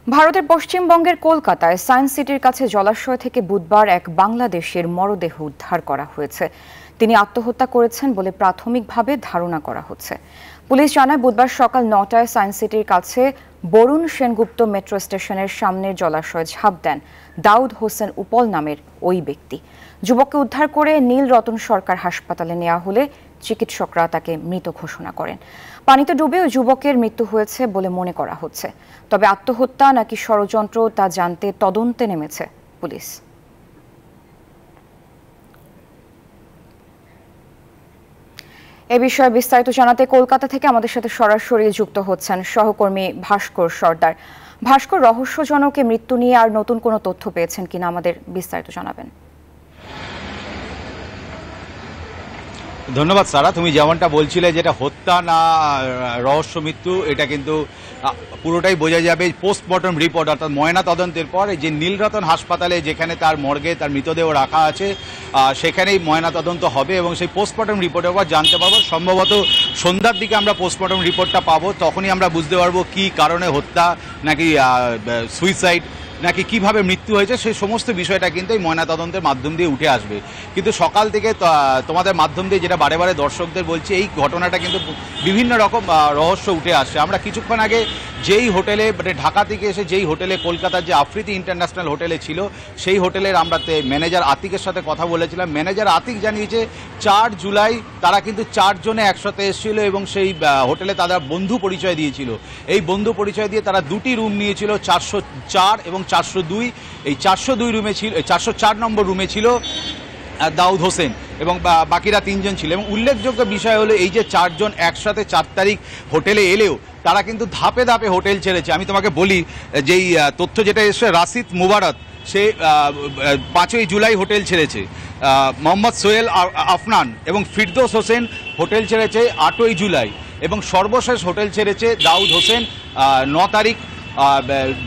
ভারতের পশ্চিমবঙ্গের কলকাতায় সায়েন্স সিটির কাছে জলাশয় থেকে বুধবার এক বাংলাদেশের মরদেহ উদ্ধার করা হয়েছে। তিনি আত্মহত্যা করেছেন বলে প্রাথমিকভাবে ধারণা করা হচ্ছে। পুলিশ জানায়, বুধবার সকাল ৯টায় সায়েন্স সিটির কাছে বরুণ সেনগুপ্ত মেট্রো স্টেশনের সামনের জলাশয়ে ঝাঁপ দেন দাউদ হোসেন উপল নামের ওই ব্যক্তি। যুবককে উদ্ধার করে নীল রতন সরকার হাসপাতালে নেওয়া হলে চিকিৎসকরা তাকে মৃত ঘোষণা করেন। পানিতে ডুবে ওই যুবকের মৃত্যু হয়েছে বলে মনে করা হচ্ছে। তবে আত্মহত্যা নাকি ষড়যন্ত্র তা জানতে তদন্তে নেমেছে পুলিশ। এ বিষয়ে বিস্তারিত জানাতে কলকাতা থেকে আমাদের সাথে সরাসরি যুক্ত হচ্ছেন সহকর্মী ভাস্কর সর্দার। ভাস্কর, রহস্যজনক মৃত্যু নিয়ে আর নতুন কোনো তথ্য পেয়েছেন কিনা আমাদের বিস্তারিত জানাবেন। ধন্যবাদ সারা। তুমি যেমনটা বলছিলে, যেটা হত্যা না রহস্য মৃত্যু, এটা কিন্তু পুরোটাই বোঝা যাবে পোস্টমর্টম রিপোর্ট, অর্থাৎ ময়না তদন্তের পর যে নীলরতন হাসপাতালে যেখানে তার মর্গে তার মৃতদেহ রাখা আছে সেখানেই ময়না তদন্ত হবে এবং সেই পোস্টমর্টম রিপোর্টের পর জানতে পারবো। সম্ভবত সন্ধ্যার দিকে আমরা পোস্টমর্টম রিপোর্টটা পাবো, তখনই আমরা বুঝতে পারবো কি কারণে হত্যা, নাকি সুইসাইড, নাকি কিভাবে মৃত্যু হয়েছে, সেই সমস্ত বিষয়টা কিন্তু এই ময়নাতদন্তের মাধ্যম দিয়ে উঠে আসবে। কিন্তু সকাল থেকে তোমাদের মাধ্যম দিয়ে যেটা বারে বারে দর্শকদের বলছি, এই ঘটনাটা কিন্তু বিভিন্ন রকম রহস্য উঠে আসছে। আমরা কিছুক্ষণ আগে যেই হোটেলে, মানে ঢাকা থেকে এসে যেই হোটেলে, কলকাতার যে আফ্রিদি ইন্টারন্যাশনাল হোটেলে ছিল, সেই হোটেলের আমরা ম্যানেজার আতিকের সাথে কথা বলেছিলাম। ম্যানেজার আতিক জানিয়েছে ৪ জুলাই তারা কিন্তু ৪ জনে একসাথে এসেছিল এবং সেই হোটেলে তারা বন্ধু পরিচয় দিয়েছিল। এই বন্ধু পরিচয় দিয়ে তারা দুটি রুম নিয়েছিল, ৪০৪ এবং ৪০২। এই ৪০২ রুমে ছিল, ৪০৪ নম্বর রুমে ছিল দাউদ হোসেন এবং বাকিরা ৩ জন ছিল। এবং উল্লেখযোগ্য বিষয় হলো, এই যে ৪ জন একসাথে ৪ তারিখ হোটেলে এলেও তারা কিন্তু ধাপে ধাপে হোটেল ছেড়েছে। আমি তোমাকে বলি, যেই তথ্য যেটা এসছে, রাশিদ মুবারক সে ৫ই জুলাই হোটেল ছেড়েছে, মোহাম্মদ সোহেল আফনান এবং ফিরদৌস হোসেন হোটেল ছেড়েছে ৮ই জুলাই, এবং সর্বশেষ হোটেল ছেড়েছে দাউদ হোসেন ৯ তারিখ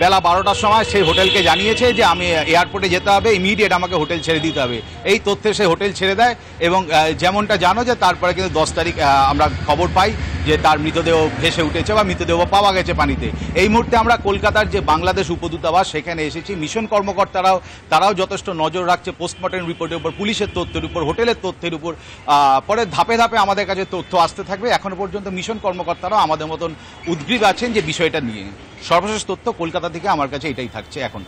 বেলা ১২টার সময়। সেই হোটেলকে জানিয়েছে যে আমি এয়ারপোর্টে যেতে হবে, ইমিডিয়েট আমাকে হোটেল ছেড়ে দিতে হবে। এই তথ্যে সে হোটেল ছেড়ে দেয় এবং যেমনটা জানো যে তারপরে কিন্তু ১০ তারিখ আমরা খবর পাই যে তার মৃতদেহ ভেসে উঠেছে বা মৃতদেহ পাওয়া গেছে পানিতে। এই মুহূর্তে আমরা কলকাতার যে বাংলাদেশ উপদূতাবাস সেখানে এসেছি। মিশন তারাও যথেষ্ট নজর রাখছে পোস্টমর্টম রিপোর্টের উপর, পুলিশের তথ্যের উপর, হোটেলের তথ্যের উপর। পরে ধাপে ধাপে আমাদের কাছে তথ্য আসতে থাকবে। এখনো পর্যন্ত মিশন কর্মকর্তারাও আমাদের মতন উদ্গ্রীব আছেন যে বিষয়টা নিয়ে। সর্বশেষ তথ্য কলকাতা থেকে আমার কাছে এটাই থাকছে এখন।